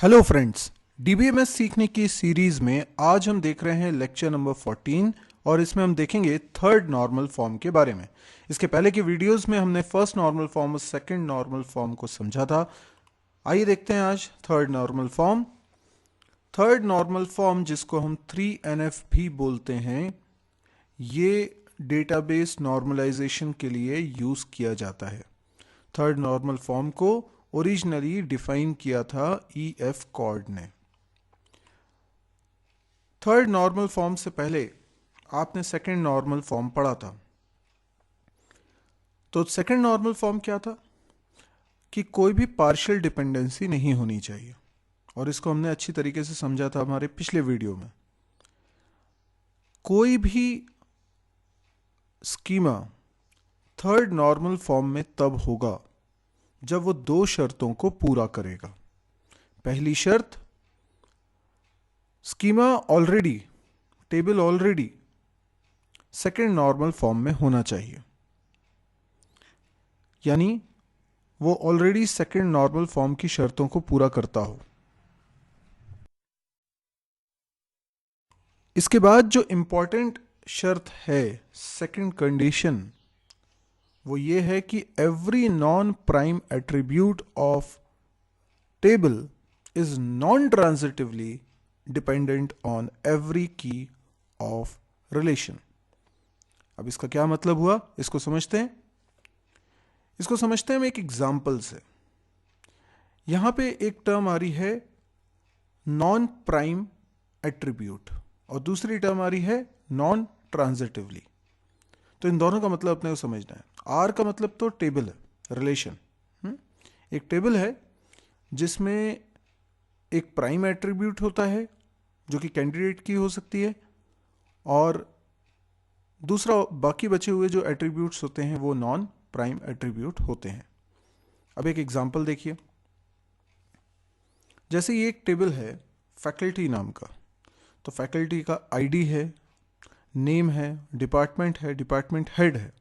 Hello friends, DBMS सीखने की series में आज हम देख रहे हैं लेक्चर नंबर 14 और इसमें हम देखेंगे थर्ड नॉर्मल फॉर्म के बारे में। इसके पहले की वीडियोस में हमने फर्स्ट नॉर्मल फॉर्म और सेकंड नॉर्मल फॉर्म को समझा था। आइए देखते हैं आज third normal form. Third normal form, जिसको हम 3NF भी बोलते हैं, ये डेटाबेस नॉर्मलाइजेशन के लिए यूज किया जाता है। थर्ड नॉर्मल फॉर्म को ओरिजिनली डिफाइन किया था EF कॉर्ड ने। थर्ड नॉर्मल फॉर्म से पहले आपने सेकंड नॉर्मल फॉर्म पढ़ा था। तो सेकंड नॉर्मल फॉर्म क्या था कि कोई भी पार्शियल डिपेंडेंसी नहीं होनी चाहिए, और इसको हमने अच्छी तरीके से समझा था हमारे पिछले वीडियो में। कोई भी स्कीमा थर्ड नॉर्मल फॉर्म में तब होगा जब वो दो शर्तों को पूरा करेगा। पहली शर्त, schema already, table already second normal form में होना चाहिए, यानी वो ऑलरेडी सेकेंड नॉर्मल फॉर्म की शर्तों को पूरा करता हो। इसके बाद जो इंपॉर्टेंट शर्त है, सेकेंड कंडीशन, वो ये है कि every non prime attribute of table is non transitively dependent on every की ऑफ रिलेशन। अब इसका क्या मतलब हुआ, इसको समझते हैं। इसको समझते हैं हम एक एग्जाम्पल से। यहां पे एक टर्म आ रही है नॉन प्राइम एट्रीब्यूट और दूसरी टर्म आ रही है नॉन ट्रांजिटिवली। तो इन दोनों का मतलब अपने को समझना है। आर का मतलब तो टेबल है, रिलेशन। एक टेबल है जिसमें एक प्राइम एट्रीब्यूट होता है जो कि कैंडिडेट की हो सकती है, और दूसरा बाकी बचे हुए जो एट्रीब्यूट्स होते हैं वो नॉन प्राइम एट्रीब्यूट होते हैं। अब एक एग्जांपल देखिए। जैसे ये एक टेबल है फैकल्टी नाम का, तो फैकल्टी का आईडी है, नेम है, डिपार्टमेंट है, डिपार्टमेंट हेड है।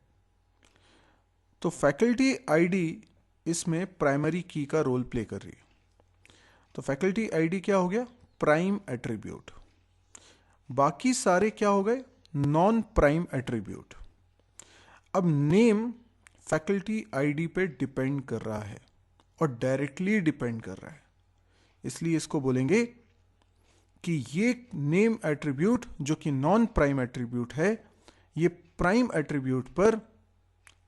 तो फैकल्टी आईडी इसमें प्राइमरी की का रोल प्ले कर रही है। तो फैकल्टी आईडी क्या हो गया, प्राइम एट्रीब्यूट। बाकी सारे क्या हो गए, नॉन प्राइम एट्रीब्यूट। अब नेम फैकल्टी आईडी पे डिपेंड कर रहा है और डायरेक्टली डिपेंड कर रहा है, इसलिए इसको बोलेंगे कि ये नेम एट्रीब्यूट जो कि नॉन प्राइम एट्रीब्यूट है, ये प्राइम एट्रीब्यूट पर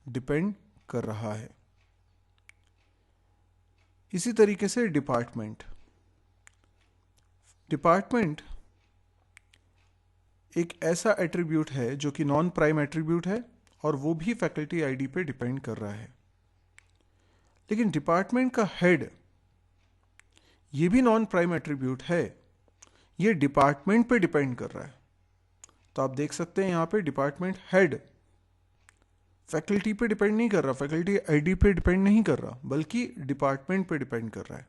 डिपेंड कर रहा है। इसी तरीके से डिपार्टमेंट एक ऐसा एट्रीब्यूट है जो कि नॉन प्राइम एट्रीब्यूट है और वो भी फैकल्टी आईडी पे डिपेंड कर रहा है। लेकिन डिपार्टमेंट का हेड, ये भी नॉन प्राइम एट्रीब्यूट है, ये डिपार्टमेंट पे डिपेंड कर रहा है। तो आप देख सकते हैं यहां पे डिपार्टमेंट हेड फैकल्टी पे डिपेंड नहीं कर रहा, फैकल्टी आईडी पे डिपेंड नहीं कर रहा, बल्कि डिपार्टमेंट पे डिपेंड कर रहा है।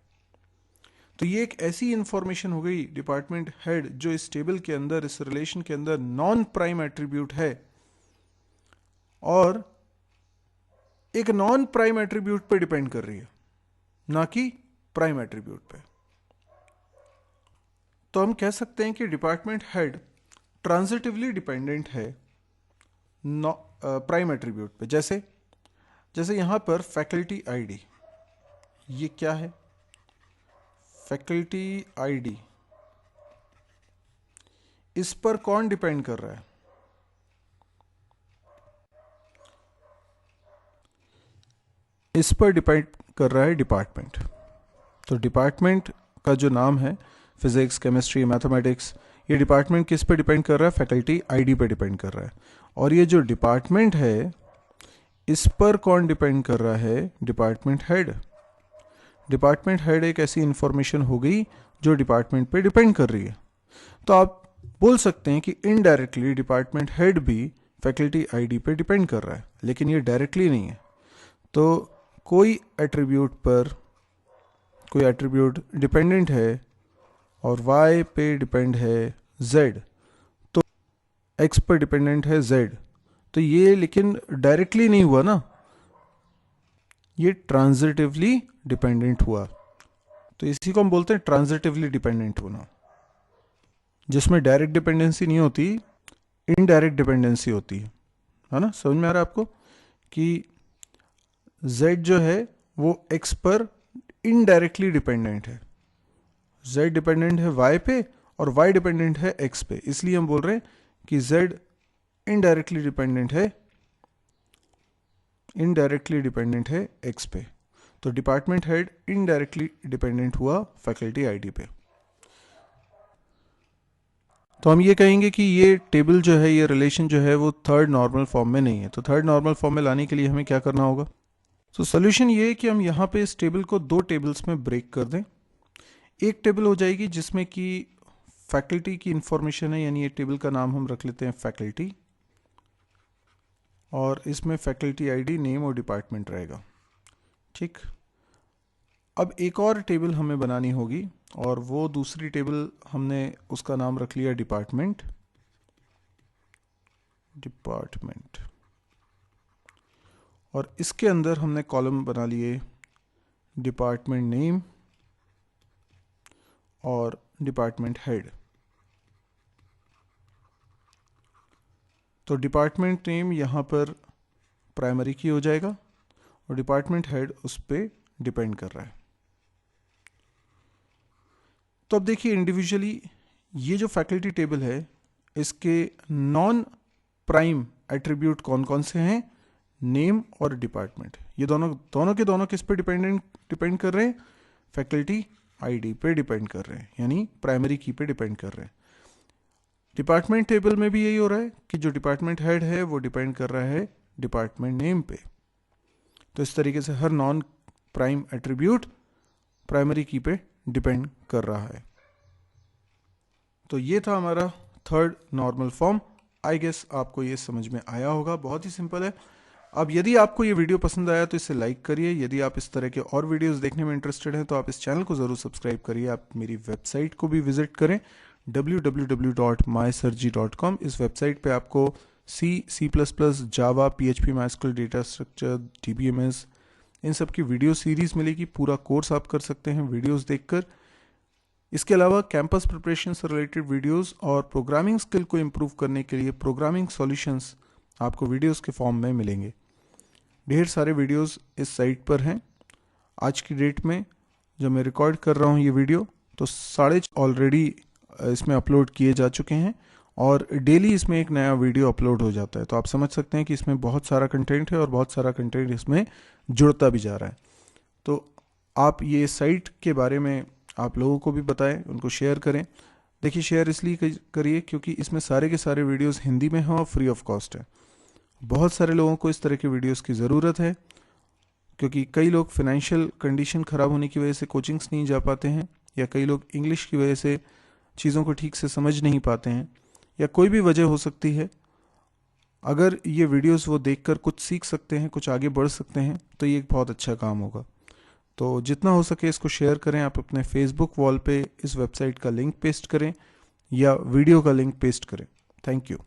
तो ये एक ऐसी इंफॉर्मेशन हो गई, डिपार्टमेंट हेड जो इस टेबल के अंदर, इस रिलेशन के अंदर नॉन प्राइम एट्रीब्यूट है और एक नॉन प्राइम एट्रीब्यूट पे डिपेंड कर रही है, ना कि प्राइम एट्रीब्यूट पे। तो हम कह सकते हैं कि डिपार्टमेंट हेड ट्रांजिटिवली डिपेंडेंट है प्राइम एट्रीब्यूट पे। जैसे यहां पर फैकल्टी आईडी, ये क्या है, फैकल्टी आईडी, इस पर कौन डिपेंड कर रहा है, इस पर डिपेंड कर रहा है डिपार्टमेंट। तो डिपार्टमेंट का जो नाम है, फिजिक्स, केमिस्ट्री, मैथमेटिक्स, ये डिपार्टमेंट किस पे डिपेंड कर रहा है, फैकल्टी आईडी पे डिपेंड कर रहा है। और ये जो डिपार्टमेंट है, इस पर कौन डिपेंड कर रहा है, डिपार्टमेंट हेड। डिपार्टमेंट हेड एक ऐसी इंफॉर्मेशन हो गई जो डिपार्टमेंट पे डिपेंड कर रही है। तो आप बोल सकते हैं कि इनडायरेक्टली डिपार्टमेंट हेड भी फैकल्टी आईडी पे डिपेंड कर रहा है, लेकिन ये डायरेक्टली नहीं है। तो कोई एट्रीब्यूट डिपेंडेंट है और y पे डिपेंड है z, तो x पर डिपेंडेंट है z, तो ये लेकिन डायरेक्टली नहीं हुआ ना, ये ट्रांजिटिवली डिपेंडेंट हुआ। तो इसी को हम बोलते हैं ट्रांजिटिवली डिपेंडेंट होना, जिसमें डायरेक्ट डिपेंडेंसी नहीं होती, इनडायरेक्ट डिपेंडेंसी होती है ना। समझ में आ रहा है आपको कि z जो है वो x पर इनडायरेक्टली डिपेंडेंट है, z डिपेंडेंट है y पे और y डिपेंडेंट है x पे, इसलिए हम बोल रहे हैं कि z इनडायरेक्टली डिपेंडेंट है x पे। तो डिपार्टमेंट हेड इनडायरेक्टली डिपेंडेंट हुआ फैकल्टी आईडी पे। तो हम ये कहेंगे कि ये टेबल जो है, ये रिलेशन जो है वो थर्ड नॉर्मल फॉर्म में नहीं है। तो थर्ड नॉर्मल फॉर्म में लाने के लिए हमें क्या करना होगा? तो सोल्यूशन ये है कि हम यहाँ पे इस टेबल को दो टेबल्स में ब्रेक कर दें। एक टेबल हो जाएगी जिसमें कि फैकल्टी की इंफॉर्मेशन है, यानी ये टेबल का नाम हम रख लेते हैं फैकल्टी, और इसमें फैकल्टी आईडी, नेम और डिपार्टमेंट रहेगा। ठीक, अब एक और टेबल हमें बनानी होगी और वो दूसरी टेबल हमने उसका नाम रख लिया डिपार्टमेंट। और इसके अंदर हमने कॉलम बना लिए डिपार्टमेंट नेम और डिपार्टमेंट हेड। तो डिपार्टमेंट नेम यहाँ पर प्राइमरी की हो जाएगा और डिपार्टमेंट हेड उस पर डिपेंड कर रहा है। तो अब देखिए इंडिविजुअली ये जो फैकल्टी टेबल है इसके नॉन प्राइम एट्रीब्यूट कौन कौन से हैं? नेम और डिपार्टमेंट। ये दोनों के दोनों किस पे डिपेंड कर रहे हैं? फैकल्टी आईडी पे डिपेंड कर रहे हैं, यानी प्राइमरी की पे डिपेंड कर रहे हैं। डिपार्टमेंट टेबल में भी यही हो रहा है कि जो डिपार्टमेंट हेड है वो डिपेंड कर रहा है डिपार्टमेंट नेम पे। तो इस तरीके से हर नॉन प्राइम एट्रीब्यूट प्राइमरी की पे डिपेंड कर रहा है। तो ये था हमारा third normal form. I guess आपको ये समझ में आया होगा, बहुत ही सिंपल है। अब यदि आपको ये वीडियो पसंद आया तो इसे लाइक करिए। यदि आप इस तरह के और वीडियोस देखने में इंटरेस्टेड हैं तो आप इस चैनल को ज़रूर सब्सक्राइब करिए। आप मेरी वेबसाइट को भी विजिट करें www.mysirji.com। इस वेबसाइट पे आपको C++, जावा, PHP, MySQL, data structure, DBMS, इन सब की वीडियो सीरीज़ मिलेगी। पूरा कोर्स आप कर सकते हैं वीडियोस देखकर। इसके अलावा कैंपस प्रिपरेशन से रिलेटेड वीडियोस और प्रोग्रामिंग स्किल को इम्प्रूव करने के लिए प्रोग्रामिंग सॉल्यूशंस आपको वीडियोस के फॉर्म में मिलेंगे। ढेर सारे वीडियोस इस साइट पर हैं। आज की डेट में जब मैं रिकॉर्ड कर रहा हूँ ये वीडियो तो 6.5 ऑलरेडी इसमें अपलोड किए जा चुके हैं और डेली इसमें एक नया वीडियो अपलोड हो जाता है। तो आप समझ सकते हैं कि इसमें बहुत सारा कंटेंट है और बहुत सारा कंटेंट इसमें जुड़ता भी जा रहा है। तो आप ये साइट के बारे में आप लोगों को भी बताएं, उनको शेयर करें। देखिए शेयर इसलिए करिए क्योंकि इसमें सारे के सारे वीडियोस हिंदी में हैं और फ्री ऑफ कॉस्ट है। बहुत सारे लोगों को इस तरह के वीडियोस की ज़रूरत है क्योंकि कई लोग फाइनेंशियल कंडीशन ख़राब होने की वजह से कोचिंग्स नहीं जा पाते हैं, या कई लोग इंग्लिश की वजह से चीज़ों को ठीक से समझ नहीं पाते हैं, या कोई भी वजह हो सकती है। अगर ये वीडियोस वो देखकर कुछ सीख सकते हैं, कुछ आगे बढ़ सकते हैं, तो ये एक बहुत अच्छा काम होगा। तो जितना हो सके इसको शेयर करें। आप अपने फेसबुक वॉल पे इस वेबसाइट का लिंक पेस्ट करें या वीडियो का लिंक पेस्ट करें। Thank you.